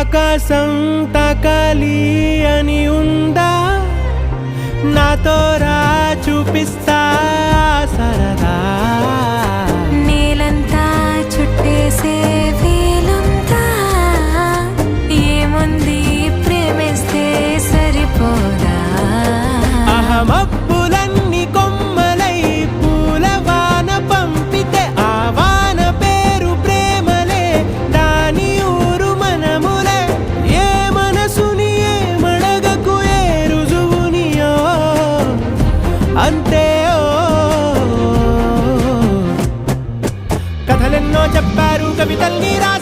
ఆకాశం తాకాలి అని ఉందా, నాతో రా చూపిస్తా సరదా. నేలంతా చుట్టేసే వీలుందా, ఏముంది ప్రేమిస్తే సరిపోదా. మబ్బులన్నీ కొమ్మలై పూలవాన పంపితే ఆ వాన పేరు ప్రేమలే, దాని ఊరు మనములే. ఏ మనసుని ఏ మడగకు ఏ రుజువునియో అంతే. కథలెన్నో చెప్పారు కవితల్ని రాసి